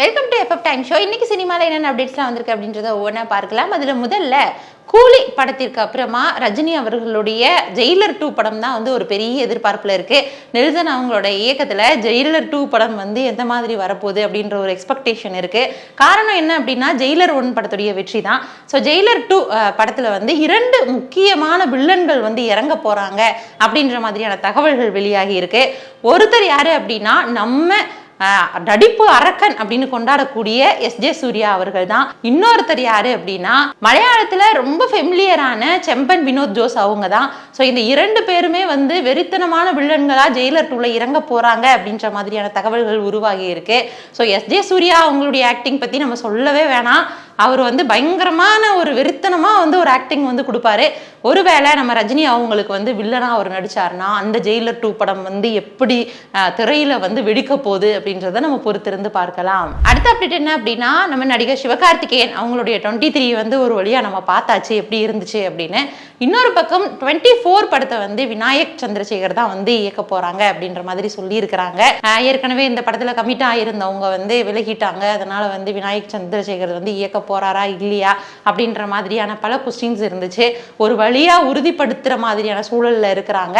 Welcome to FF time show. இன்னைக்கு சினிமாவில் என்னென்ன அப்டேட்ஸ்லாம் வந்திருக்கு அப்படின்றத ஒவ்வொன்றா பார்க்கலாம். அதில் முதல்ல கூலி படத்திற்கு அப்புறமா ரஜினி அவர்களுடைய ஜெயிலர் 2 படம் தான் வந்து ஒரு பெரிய எதிர்பார்ப்பில் இருக்குது. நெல்சன் அவங்களோட இயக்கத்தில் ஜெயிலர் 2 படம் வந்து எந்த மாதிரி வரப்போகுது அப்படின்ற ஒரு எக்ஸ்பெக்டேஷன் இருக்குது. காரணம் என்ன அப்படின்னா ஜெயிலர் 1 படத்துடைய வெற்றி தான். ஸோ ஜெயிலர் 2 படத்தில் வந்து 2 முக்கியமான வில்லன்கள் வந்து இறங்க போகிறாங்க அப்படின்ற மாதிரியான தகவல்கள் வெளியாகி இருக்கு. ஒருத்தர் யாரு அப்படின்னா நம்ம நடிப்பு அரக்கன் அப்படின்னு கொண்டாடக்கூடிய எஸ்.ஜே. சூர்யா அவர்கள் தான். இன்னொருத்தர் யாரு அப்படின்னா மலையாளத்துல ரொம்ப ஃபெமிலியரான செம்பன் வினோத் ஜோஸ் அவங்க தான். ஸோ இந்த 2 பேருமே வந்து வெறித்தனமான வில்லன்களா ஜெயிலர் 2ல இறங்க போறாங்க அப்படின்ற மாதிரியான தகவல்கள் உருவாகி இருக்கு. So S J. சூர்யா அவங்களுடைய ஆக்டிங் பத்தி நம்ம சொல்லவே வேணாம். அவர் வந்து பயங்கரமான ஒரு வெறித்தனமா வந்து ஒரு ஆக்டிங் வந்து கொடுப்பாரு. ஒருவேளை நம்ம ரஜினி அவங்களுக்கு வந்து வில்லனா அவர் நடிச்சாருன்னா அந்த ஜெயிலர் 2 படம் வந்து எப்படி திரையில வந்து வெடிக்க போகுது அப்படின்றத நம்ம பொறுத்திருந்து பார்க்கலாம். அடுத்த அப்டேட் என்ன அப்படின்னா நம்ம நடிகர் சிவகார்த்திகேயன் அவங்களுடைய 23 வந்து ஒரு வழியா நம்ம பார்த்தாச்சு எப்படி இருந்துச்சு அப்படின்னு. இன்னொரு பக்கம் 24 படத்தை வந்து விநாயக் சந்திரசேகர் தான் வந்து இயக்க போறாங்க அப்படின்ற மாதிரி சொல்லி இருக்கிறாங்க. ஏற்கனவே இந்த படத்துல கமிட் ஆயிருந்தவங்க வந்து விலகிட்டாங்க. அதனால வந்து விநாயக் சந்திரசேகர் வந்து இயக்க போறாரா இல்லையா அப்படின்ற மாதிரியான பல கொஸ்டின்ஸ் இருந்துச்சு. ஒரு வழியா உறுதிப்படுத்துற மாதிரியான சூழல்ல இருக்கிறாங்க.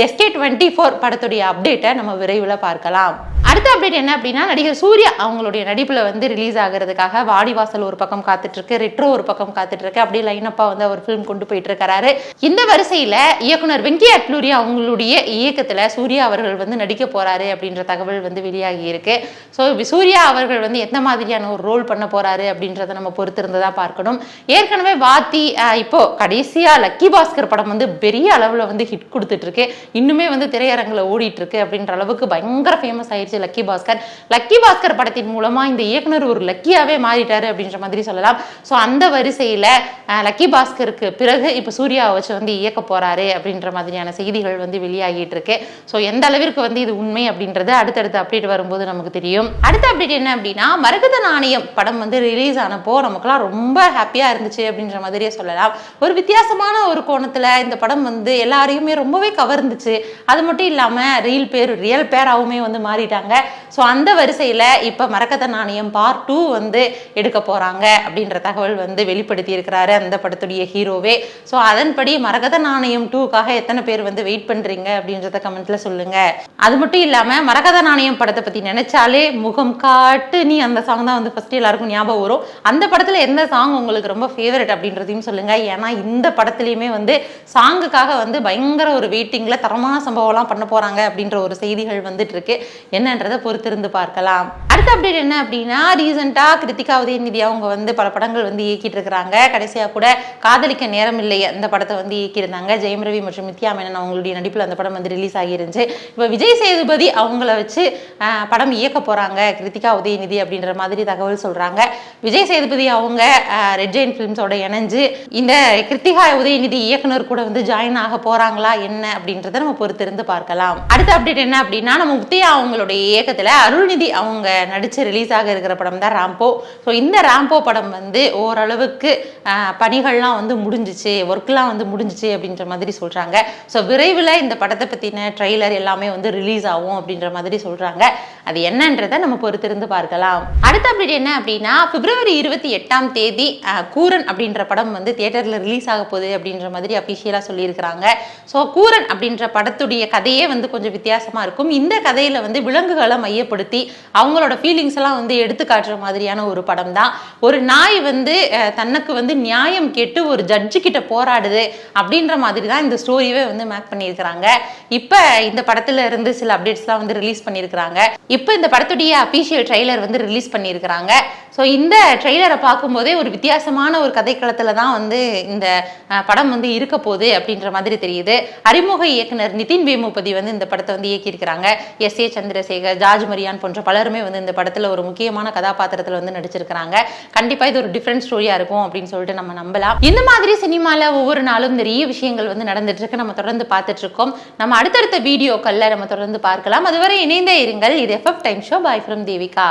SK24 படத்துடைய அப்டேட்டை நம்ம விரைவில் பார்க்கலாம். அடுத்த அப்டேட் என்ன அப்படின்னா நடிகர் சூர்யா அவங்களுடைய நடிப்புல வந்து ரிலீஸ் ஆகிறதுக்காக வாடிவாசல் ஒரு பக்கம் காத்துட்டு இருக்கு, ரெட்ரோ ஒரு பக்கம் காத்துட்டு இருக்கு. அப்படியே லைனப்பா வந்து அவர் ஃபிலிம் கொண்டு போயிட்டு இருக்காரு. இந்த வரிசையில இயக்குனர் வெங்கி அட்லூரி அவங்களுடைய இயக்கத்துல சூர்யா அவர்கள் வந்து நடிக்க போறாரு அப்படின்ற தகவல் வந்து வெளியாகி இருக்கு. ஸோ சூர்யா அவர்கள் வந்து எந்த மாதிரியான ஒரு ரோல் பண்ண போறாரு அப்படின்றத நம்ம பொறுத்திருந்ததா பார்க்கணும். ஏற்கனவே வாத்தி இப்போ கடைசியா லக்கி பாஸ்கர் படம் வந்து பெரிய அளவுல வந்து ஹிட் கொடுத்துட்டு இருக்கு. இன்னுமே வந்து திரையரங்குல ஓடிட்டு இருக்கு அப்படின்ற அளவுக்கு பயங்கர ஃபேமஸ் ஆயிடுச்சு லக்கி பாஸ்கர் படத்தின் மூலமா இந்த இயக்குனர் ஒரு லக்கியாவே மாறிட்டாரு அப்படின்ற மாதிரி சொல்லலாம். ஸோ அந்த வரிசையில லக்கி பாஸ்கருக்கு பிறகு இப்ப சூர்யா வச்சு வந்து இயக்க போறாரு அப்படின்ற மாதிரியான செய்திகள் வந்து வெளியாகிட்டு இருக்கு. ஸோ எந்த அளவிற்கு வந்து இது உண்மை அப்படின்றது அடுத்தடுத்த அப்டேட் வரும்போது நமக்கு தெரியும். அடுத்த அப்டேட் என்ன அப்படின்னா மரகத நாணயம் படம் வந்து ரிலீஸ் ஆனப்போ நமக்குலாம் ரொம்ப ஹாப்பியா இருந்துச்சு அப்படின்ற மாதிரியே சொல்லலாம். ஒரு வித்தியாசமான ஒரு கோணத்துல இந்த படம் வந்து எல்லாரையுமே ரொம்பவே கவர்ந்துச்சு. அது மட்டும் இல்லாம ரியல் பேராவுமே வந்து மாறிட்டாங்க. ஸோ அந்த வரிசையில் இப்போ மரகத நாணயம் பார்ட் 2 வந்து எடுக்க போகிறாங்க அப்படின்ற தகவல் வந்து வெளிப்படுத்தி இருக்கிறாரு அந்த படத்துடைய ஹீரோவே. ஸோ அதன்படி மரகத நாணயம் 2க்காக எத்தனை பேர் வந்து வெயிட் பண்ணுறீங்க அப்படின்றத கமெண்ட்ல சொல்லுங்க. அது மட்டும் இல்லாமல் மரகத நாணயம் படத்தை பற்றி நினைச்சாலே முகம் காட்டு நீ அந்த சாங் தான் வந்து ஃபர்ஸ்ட் எல்லாருக்கும் ஞாபகம் வரும். அந்த படத்தில் எந்த சாங் உங்களுக்கு ரொம்ப ஃபேவரட் அப்படின்றதையும் சொல்லுங்க. ஏன்னா இந்த படத்துலையுமே வந்து சாங்குக்காக வந்து பயங்கர ஒரு வெயிட்டிங்கில் தரமான சம்பவம்லாம் பண்ண போகிறாங்க அப்படின்ற ஒரு செய்திகள் வந்துட்டு இருக்கு. என்னன்றதை பொறுத்திருந்து பார்க்கலாம். அடுத்த அப்டேட் என்ன அப்படின்னா ரீசெண்டா கிருத்திகா உதயநிதி அவங்க வந்து பல படங்கள் வந்து இயக்கிட்டு இருக்கிறாங்க. கடைசியா கூட காதலிக்க நேரம் இல்லை அந்த படத்தை வந்து இயக்கியிருந்தாங்க. ஜெயம் ரவி மற்றும் நித்யா மேனன் அவங்களுடைய நடிப்புல அந்த படம் வந்து ரிலீஸ் ஆகிருந்துச்சு. இப்போ விஜய் சேதுபதி அவங்கள வச்சு படம் இயக்க போறாங்க கிருத்திகா உதயநிதி அப்படின்ற மாதிரி தகவல் சொல்றாங்க. விஜய் சேதுபதி அவங்க ரெட் ஜெயின் ஃபிலிம்ஸோட இணைஞ்சு இந்த கிருத்திகா உதயநிதி இயக்குனர் கூட வந்து ஜாயின் ஆக போறாங்களா என்ன அப்படின்றத நம்ம பொறுத்திருந்து பார்க்கலாம். அடுத்த அப்டேட் என்ன அப்படின்னா நம்ம முத்தையா அவங்களுடைய இயக்கத்துல அருள்நிதி அவங்க நடிச்சு ரிலீஸ் ஆக இருக்கிற படம் தான் ராம்போ. ஸோ இந்த ராம்போ படம் வந்து ஓரளவுக்கு பணிகள்லாம் வந்து முடிஞ்சிச்சு, ஒர்க்லாம் வந்து முடிஞ்சிச்சு அப்படின்ற மாதிரி சொல்றாங்க. ஸோ விரைவில் இந்த படத்தை பத்தின ட்ரெய்லர் எல்லாமே வந்து ரிலீஸ் ஆகும் அப்படின்ற மாதிரி சொல்றாங்க. அது என்னன்றதை நம்ம பொறுத்திருந்து பார்க்கலாம். அடுத்த அப்டேட் என்ன அப்படின்னா பிப்ரவரி 28ஆம் தேதி கூரன் அப்படின்ற படம் வந்து தியேட்டர்ல ரிலீஸ் ஆக போகுது அப்படின்ற மாதிரி அபிஷியலா சொல்லியிருக்கிறாங்க. ஸோ கூரன் அப்படின்ற படத்துடைய கதையே வந்து கொஞ்சம் வித்தியாசமா இருக்கும். இந்த கதையில வந்து விலங்குகளை மையப்படுத்தி அவங்களோட ஃபீலிங்ஸ் எல்லாம் வந்து எடுத்து காட்டுற மாதிரியான ஒரு படம் தான். ஒரு நாய் வந்து தனக்கு வந்து நியாயம் கேட்டு ஒரு ஜட்ஜு கிட்ட போராடுது அப்படின்ற மாதிரி தான் இந்த ஸ்டோரியே வந்து மேக் பண்ணியிருக்கிறாங்க. இப்போ இந்த படத்துல இருந்து சில அப்டேட்ஸ்லாம் வந்து ரிலீஸ் பண்ணியிருக்கிறாங்க. இப்போ இந்த படத்துடைய அபிஷியல் ட்ரெய்லர் வந்து ரிலீஸ் பண்ணியிருக்கிறாங்க. ஸோ இந்த ட்ரெய்லரை பார்க்கும்போதே ஒரு வித்தியாசமான ஒரு கதைக்களத்தில் தான் வந்து இந்த படம் வந்து இருக்க போகுது அப்படின்ற மாதிரி தெரியுது. அறிமுக இயக்குனர் நிதின் வேமுபதி வந்து இந்த படத்தை வந்து இயக்கியிருக்கிறாங்க. S.A. சந்திரசேகர், ஜார்ஜ் மரியான் போன்ற பலருமே வந்து இந்த படத்தில் ஒரு முக்கியமான கதாபாத்திரத்தில் வந்து நடிச்சிருக்கிறாங்க. கண்டிப்பாக இது ஒரு டிஃப்ரெண்ட் ஸ்டோரியா இருக்கும் அப்படின்னு சொல்லிட்டு நம்ம நம்பலாம். இந்த மாதிரி சினிமாவில் ஒவ்வொரு நாளும் நிறைய விஷயங்கள் வந்து நடந்துட்டு இருக்கு. நம்ம தொடர்ந்து பார்த்துட்டு இருக்கோம். நம்ம அடுத்தடுத்த வீடியோக்கள்ல நம்ம தொடர்ந்து பார்க்கலாம். அதுவரை இணைந்தே இருங்கள். இது FF time show. Bye from Devika.